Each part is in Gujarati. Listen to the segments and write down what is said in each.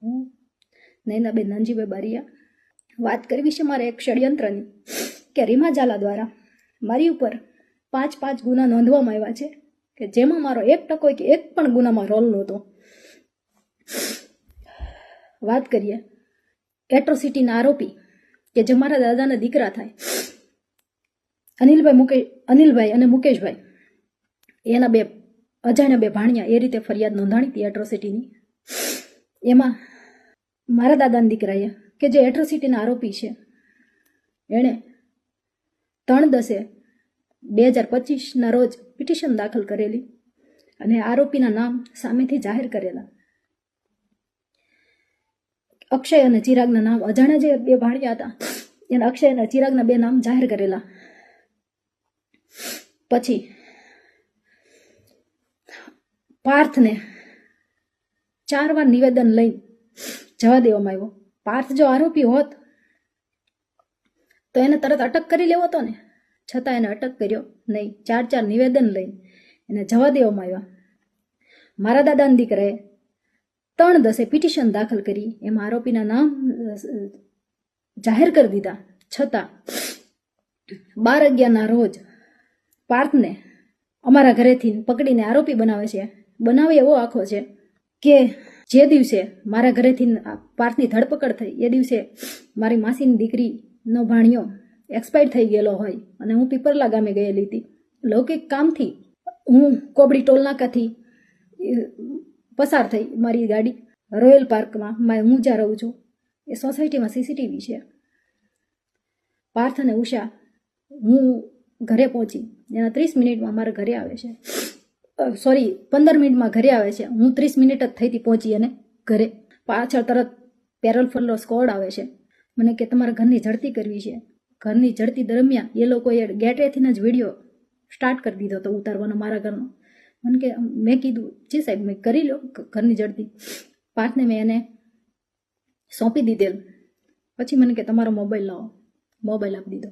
હું નૈનાબેન નાનજીભાઈ બારિયા વાત કરવી છે મારે એક ષડયંત્રની કે રીમા ઝાલા દ્વારા મારી ઉપર 5 ગુના નોંધવામાં આવ્યા છે કે જેમાં મારો 1% કે એક પણ ગુનામાં રોલ નહોતો. વાત કરીએ એટ્રોસિટીના આરોપી કે જે મારા દાદાના દીકરા થાય અનિલભાઈ અને મુકેશભાઈ, એના અજાણ્યા બે ભાણિયા એ રીતે ફરિયાદ નોંધાણી હતી એટ્રોસિટીની. એમાં મારા દાદાના દીકરાએ કે જે એટ્રોસિટીના આરોપી છે એણે 3/10/2025 રોજ પિટિશન દાખલ કરેલી અને આરોપીના નામ સામેથી જાહેર કરેલા. અક્ષય અને ચિરાગના નામ, અજાણ્યા જે બે ભાણિયા હતા એના અક્ષય અને ચિરાગના 2 નામ જાહેર કરેલા. પછી પાર્થને 4 વાર નિવેદન લઈ જવા દેવામાં આવ્યો. પાર્થ જો આરોપી હોત તો એને તરત અટક કરી લેવો હતો ને, છતાં એને અટક કર્યો નહીં. 4 નિવેદન લઈને એને જવા દેવામાં આવ્યા. મારા દાદાના દીકરાએ 3/10 પિટિશન દાખલ કરી, એમાં આરોપીના નામ જાહેર કરી દીધા. છતાં 12/11 રોજ પાર્થને અમારા ઘરેથી પકડીને આરોપી બનાવે એવો આખો છે કે જે દિવસે મારા ઘરેથી પાર્થની ધરપકડ થઈ એ દિવસે મારી માસીની દીકરીનો ભાણિયો એક્સપાયર થઈ ગયેલો હોય અને હું પીપરલા ગામે ગયેલી હતી. લૌકિક કામથી હું કોબડી ટોલનાકાથી પસાર થઈ મારી ગાડી રોયલ પાર્કમાં હું જ્યાં રહું છું એ સોસાયટીમાં સીસીટીવી છે. પાર્થ અને ઉષા હું ઘરે પહોંચી એના 30 મિનિટમાં મારા ઘરે આવે છે, 15 મિનિટમાં ઘરે આવે છે. હું 30 મિનિટ જ થઈથી પહોંચી અને ઘરે પાછળ તરત પેરોલ ફરલો સ્કોડ આવે છે. મને કે તમારા ઘરની ઝડતી કરવી છે. ઘરની ઝડતી દરમિયાન એ લોકોએ ગેટવેથી જ વિડીયો સ્ટાર્ટ કરી દીધો હતો ઉતારવાનો મારા ઘરનો. મને કે મેં કીધું જી સાહેબ મેં કરી લો ઘરની ઝડતી. પાર્થને મેં એને સોંપી દીધેલ. પછી મને કે તમારો મોબાઈલ લાવો, મોબાઈલ આપી દીધો.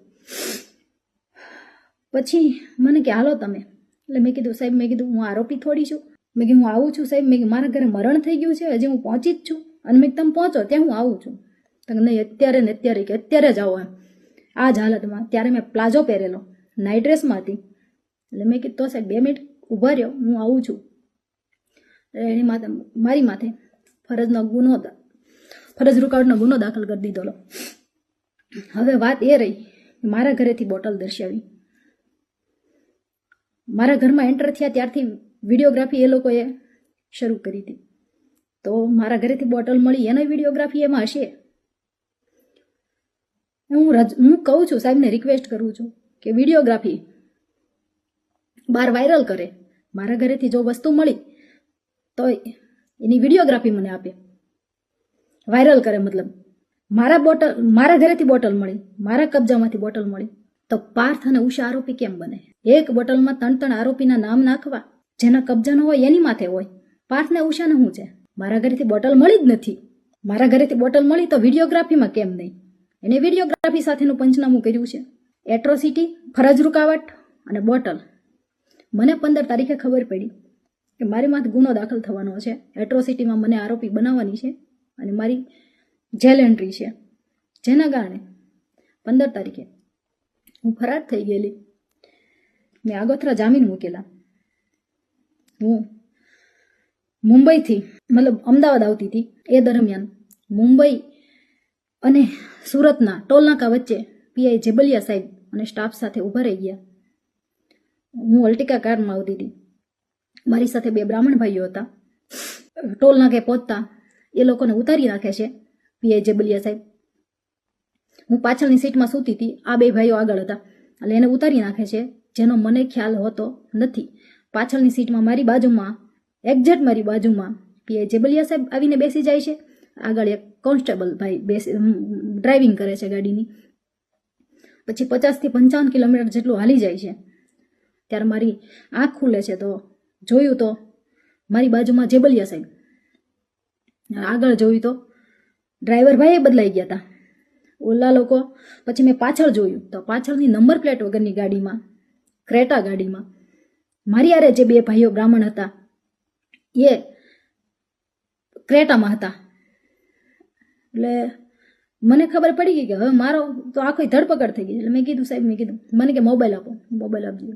પછી મને કે હાલો તમે. એટલે મેં કીધું સાહેબ, મેં કીધું હું આરોપી થોડી છું. મેં કીધું હું આવું છું સાહેબ, મેં મારા ઘરે મરણ થઈ ગયું છે, હજી હું પહોંચી જ છું અને મેં તમે પહોંચો ત્યાં હું આવું છું. તો નહીં અત્યારે ને અત્યારે કે અત્યારે જ આવો એમ આ જ હાલતમાં. ત્યારે મેં પ્લાઝો પહેરેલો, નાઇટ ડ્રેસમાં હતી. એટલે મેં કીધું તો સાહેબ 2 મિનિટ ઊભા રહ્યો, હું આવું છું. એની માથે મારી માથે ફરજ રૂકાવટનો ગુનો દાખલ કરી દીધો. હવે વાત એ રહી મારા ઘરેથી બોટલ દર્શાવી. મારા ઘરમાં એન્ટર થયા ત્યારથી વિડીયોગ્રાફી એ લોકોએ શરૂ કરી હતી. તો મારા ઘરેથી બોટલ મળી એનો વિડીયોગ્રાફી એમાં હશે. હું કહું છું સાહેબને, રિક્વેસ્ટ કરું છું કે વિડીયોગ્રાફી બહાર વાયરલ કરે. મારા ઘરેથી જો વસ્તુ મળી તો એની વિડીયોગ્રાફી મને આપે, વાયરલ કરે. મતલબ મારા ઘરેથી બોટલ મળી, મારા કબજામાંથી બોટલ મળી, તો પાર્થ અને ઉષા આરોપી કેમ બને? એક બોટલમાં 3 આરોપીના નામ નાખવા, જેના કબજાનો હોય એની માથે હોય. પાર્થ ને ઉષાને શું છે? મારા ઘરેથી બોટલ મળી જ નથી. મારા ઘરેથી બોટલ મળી તો વિડીયોગ્રાફીમાં કેમ નહીં? એને વિડીયોગ્રાફી સાથેનું પંચનામું કર્યું છે. એટ્રોસિટી, ફરજ રૂકાવટ અને બોટલ. મને 15 તારીખે ખબર પડી કે મારી માથે ગુનો દાખલ થવાનો છે. એટ્રોસિટીમાં મને આરોપી બનાવવાની છે અને મારી જેલ એન્ટ્રી છે, જેના કારણે 15 તારીખે હું ફરાર થઈ ગયેલી. મેં આગોતરા જામીન મૂકેલા. હું મુંબઈથી મતલબ અમદાવાદ આવતી હતી. એ દરમિયાન મુંબઈ અને સુરતના ટોલનાકા વચ્ચે પીઆઈ જેબલિયા સાહેબ અને સ્ટાફ સાથે ઊભા રહી ગયા. હું અલ્ટિકા કારમાં આવતી હતી. મારી સાથે 2 બ્રાહ્મણ ભાઈઓ હતા. ટોલનાકે પહોંચતા એ લોકોને ઉતારી નાખે છે પીઆઈ જેબલિયા સાહેબ. હું પાછળની સીટમાં સૂતી હતી, આ 2 ભાઈઓ આગળ હતા. એટલે એને ઉતારી નાખે છે, જેનો મને ખ્યાલ હોતો નથી. પાછળની સીટમાં મારી બાજુમાં, એક્ઝેક્ટ મારી બાજુમાં પીઆઈ જેબલિયા સાહેબ આવીને બેસી જાય છે. આગળ એક કોન્સ્ટેબલ ભાઈ ડ્રાઇવિંગ કરે છે ગાડીની. પછી 50 થી 55 કિલોમીટર જેટલું હાલી જાય છે. ત્યારે મારી આંખ ખુલે છે તો જોયું તો મારી બાજુમાં જેબલિયા સાહેબ. આગળ જોયું તો ડ્રાઈવર ભાઈ બદલાઈ ગયા હતા, ઓલા લોકો. પછી મેં પાછળ જોયું તો પાછળની નંબર પ્લેટ વગરની ગાડીમાં, ક્રેટા ગાડીમાં મારી આરે જે 2 ભાઈઓ બ્રાહ્મણ હતા એ ક્રેટામાં હતા. એટલે મને ખબર પડી ગઈ કે હવે મારો તો આખી ધરપકડ થઈ ગઈ. એટલે મેં કીધું સાહેબ, મેં કીધું મને કે મોબાઈલ આપો, મોબાઈલ આપજો.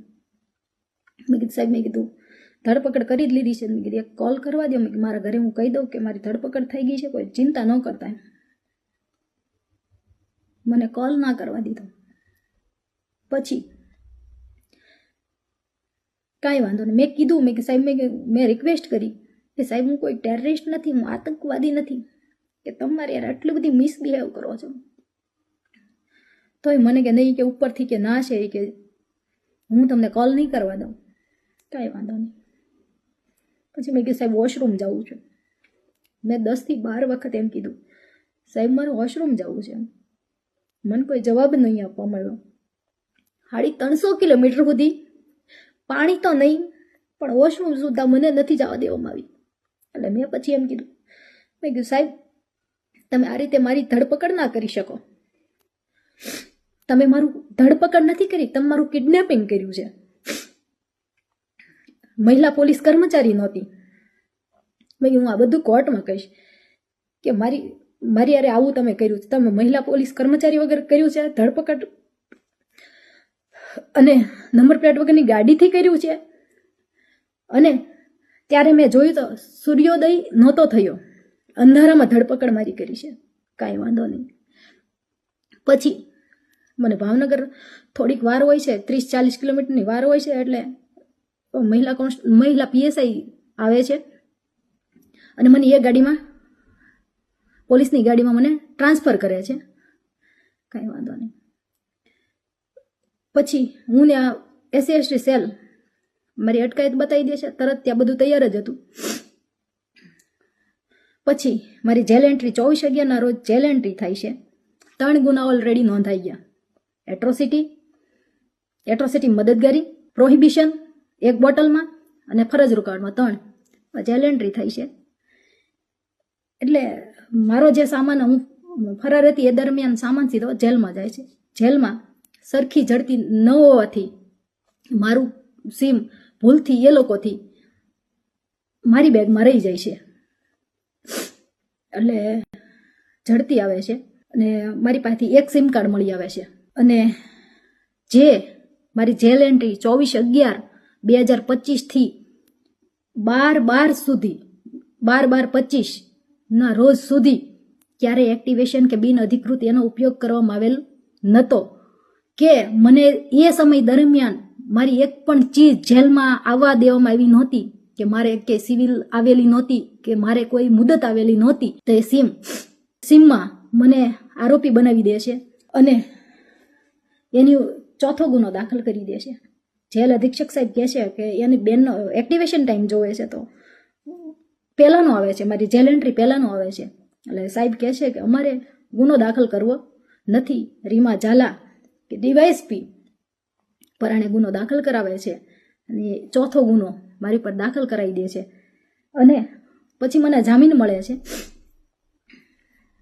મેં કીધું સાહેબ, મેં કીધું ધરપકડ કરી જ લીધી છે. મેં કીધું એક કોલ કરવા દો. મેં કીધું મારા ઘરે હું કહી દઉં કે મારી ધરપકડ થઈ ગઈ છે, કોઈ ચિંતા ન કરતા. મને કોલ ના કરવા દીધો. પછી કાંઈ વાંધો નહીં, મેં કીધું, મેં કે સાહેબ, મેં રિક્વેસ્ટ કરી કે સાહેબ હું કોઈ ટેરરિસ્ટ નથી, હું આતંકવાદી નથી કે તમારે યાર આટલી બધી મિસબિહેવ કરો છો. તોય મને કે નહીં, કે ઉપરથી કે ના છે, કે હું તમને કોલ નહીં કરવા દઉં. કાંઈ વાંધો નહીં. પછી મેં કીધું સાહેબ વોશરૂમ જવું છે. મેં 10 થી 12 વખત એમ કીધું સાહેબ મારે વોશરૂમ જવું છે. મને કોઈ જવાબ નહીં આપવા મળ્યો. 350 કિલોમીટર સુધી પાણી તો નહીં પણ વોશરૂમ સુદ્ધા મને નથી જવા દેવામાં આવી. એટલે મેં પછી એમ કીધું, મેં કીધું સાહેબ તમે આ રીતે મારી ધરપકડ ના કરી શકો. તમે મારું ધરપકડ નથી કરી, તમે મારું કિડનેપિંગ કર્યું છે. મહિલા પોલીસ કર્મચારી નહોતી. મેં કીધું હું આ બધું કોર્ટમાં કહીશ કે મારી યારે આવું તમે કર્યું છે. તમે મહિલા પોલીસ કર્મચારી વગર કર્યું છે ધરપકડ, અને નંબર પ્લેટ વગરની ગાડીથી કર્યું છે. અને ત્યારે મેં જોયું તો સૂર્યોદય નહોતો થયો, અંધારામાં ધરપકડ મારી કરી છે. કાંઈ વાંધો નહીં. પછી મને ભાવનગર થોડીક વાર હોય છે, 30-40 કિલોમીટરની વાર હોય છે. એટલે મહિલા પીએસઆઈ આવે છે અને મને એ ગાડીમાં, પોલીસની ગાડીમાં મને ટ્રાન્સફર કરે છે. કાંઈ વાંધો નહીં. પછી હું ને SC/ST સેલ મારી અટકાયત બતાવી દે છે તરત. ત્યાં બધું તૈયાર જ હતું. પછી મારી જેલ એન્ટ્રી 24/11ના રોજ જેલ એન્ટ્રી થાય છે. 3 ગુના ઓલરેડી નોંધાઈ ગયા. એટ્રોસિટી મદદગારી, પ્રોહિબિશન 1 બોટલમાં અને ફરજ રોકાણમાં 3 જેલ એન્ટ્રી થઈ છે. એટલે મારો જે સામાન હું ફરાર હતી એ દરમિયાન સામાન સીધો જેલમાં જાય છે. જેલમાં સરખી ઝડપી ન હોવાથી મારું સિમ ભૂલથી એ લોકોથી મારી બેગમાં રહી જાય છે. એટલે ઝડપી આવે છે અને મારી પાસેથી 1 સિમ કાર્ડ મળી આવે છે. અને જે મારી જેલ એન્ટ્રી 24/11/2025 થી 12/12 સુધી 12/12/25 ના રોજ સુધી ક્યારેય એક્ટિવેશન કે બિન અધિકૃત એનો ઉપયોગ કરવામાં આવેલ નહોતો. કે મને એ સમય દરમિયાન મારી એક પણ ચીજ જેલમાં આવવા દેવામાં આવી નહોતી, કે મારે કે સિવિલ આવેલી નહોતી, કે મારે કોઈ મુદત આવેલી નહોતી. તો એ સિમમાં મને આરોપી બનાવી દે છે અને એની 4થો ગુનો દાખલ કરી દે છે. જેલ અધિક્ષક સાહેબ કહે છે કે એની બેનનો એક્ટિવેશન ટાઈમ જોવે છે તો પહેલાંનો આવે છે, મારી જેલ એન્ટ્રી પહેલાંનો આવે છે. એટલે સાહેબ કહે છે કે અમારે ગુનો દાખલ કરવો નથી. રીમા ઝાલા કે ડીવાયએસપી પરાણે ગુનો દાખલ કરાવે છે અને 4થો ગુનો મારી પર દાખલ કરાવી દે છે. અને પછી મને જામીન મળે છે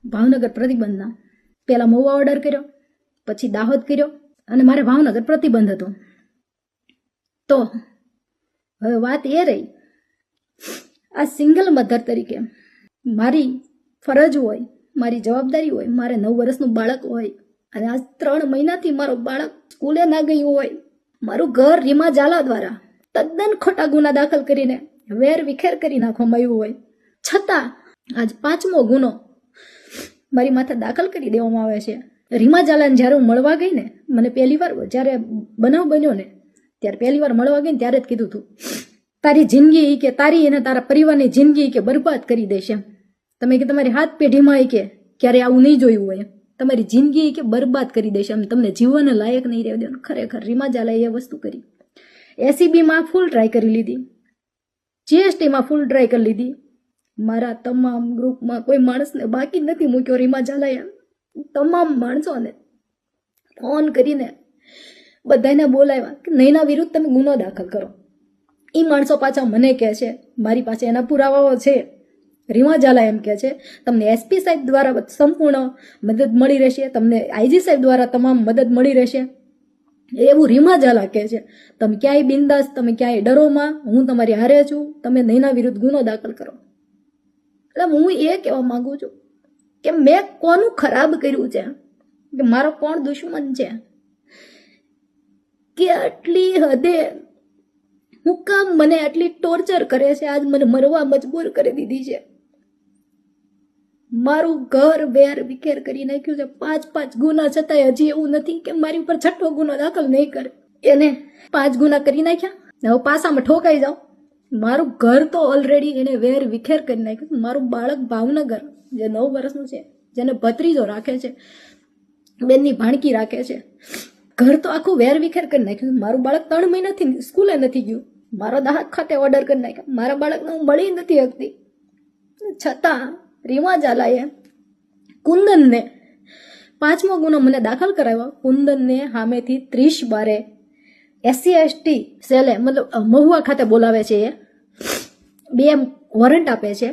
ભાવનગર પ્રતિબંધના. પહેલાં મહુવા ઓર્ડર કર્યો, પછી દાહોદ કર્યો અને મારે ભાવનગર પ્રતિબંધ હતો. તો હવે વાત એ રહી, આ સિંગલ મધર તરીકે મારી ફરજ હોય, મારી જવાબદારી હોય, મારે 9 વર્ષનું બાળક હોય અને આ 3 મહિનાથી મારો બાળક સ્કૂલે ના ગયું હોય, મારું ઘર રીમા ઝાલા દ્વારા તદ્દન ખોટા ગુના દાખલ કરીને વેર વિખેર કરી નાખવામાં આવ્યું હોય, છતાં આજ 5મો ગુનો મારી માથે દાખલ કરી દેવામાં આવે છે. રીમા ઝાલાને જ્યારે હું મળવા ગઈ ને, મને પહેલી વાર જ્યારે બનાવ બન્યો ને ત્યારે પહેલી વાર મળવા ગઈ ને ત્યારે જ કીધું હતું, તારી જિંદગી કે તારી અને તારા પરિવારની જિંદગી કે બરબાદ કરી દેશે. તમે કે તમારી હાથ પેઢીમાં કે ક્યારે આવું નહીં જોયું હોય, તમારી જિંદગી કે બરબાદ કરી દેશે, એમ તમને જીવન લાયક નહીં રહેવા દેવાનું. ખરેખર રીમા ઝાલાએ એ વસ્તુ કરી. SEBમાં ફૂલ ટ્રાય કરી લીધી, GSTમાં ફૂલ ટ્રાય કરી લીધી. મારા તમામ ગ્રુપમાં કોઈ માણસને બાકી નથી મૂક્યો. રીમા ઝાલાએ તમામ માણસોને ફોન કરીને બધાને બોલાવ્યા કે નૈના વિરુદ્ધ તમે ગુનો દાખલ કરો. એ માણસો પાછા મને કહે છે, મારી પાસે એના પુરાવાઓ છે. રીમા ઝાલા એમ કહે છે તમને SP સાહેબ દ્વારા સંપૂર્ણ મદદ મળી રહેશે, તમને IG સાહેબ દ્વારા તમામ મદદ મળી રહેશે, એવું રીમા ઝાલા કહે છે. તમે ક્યાંય બિંદાસ, તમે ક્યાંય ડરોમાં, હું તમારી હારે છું, તમે નૈના વિરુદ્ધ ગુનો દાખલ કરો. એટલે હું એ કહેવા માંગુ છું કે મેં કોનું ખરાબ કર્યું છે, કે મારો કોણ દુશ્મન છે, કે આટલી હદે હું કામ મને આટલી ટોર્ચર કરે છે, આજ મને મરવા મજબૂર કરી દીધી છે. મારું ઘર વેર વિખેર કરી નાખ્યું છે. 5 ગુના છતાંય હજી એવું નથી કે મારી ઉપર 6ઠો ગુનો દાખલ નહીં કરે. એને 5 ગુના કરી નાખ્યા, હવે પાસામાં ઠોકાઈ જાઓ. મારું ઘર તો ઓલરેડી એને વેર વિખેર કરી નાખ્યું. મારું બાળક ભાવનગર જે 9 વર્ષનું છે, જેને ભત્રીજો રાખે છે, બેનની ભાણકી રાખે છે, ઘર તો આખું વેર વિખેર કરી નાખ્યું. મારું બાળક 3 મહિનાથી સ્કૂલે નથી ગયું. મારો દાહક ખાતે ઓર્ડર કરી નાખ્યો. મારા બાળકને હું મળી નથી શકતી. છતાં રીમા ઝાલાએ કુંદનને 5મો ગુનો મને દાખલ કરાવ્યો. કુંદનને સામેથી 30/12 SC/ST સેલે મતલબ મહુવા ખાતે બોલાવે છે. એ 2 વોરંટ આપે છે.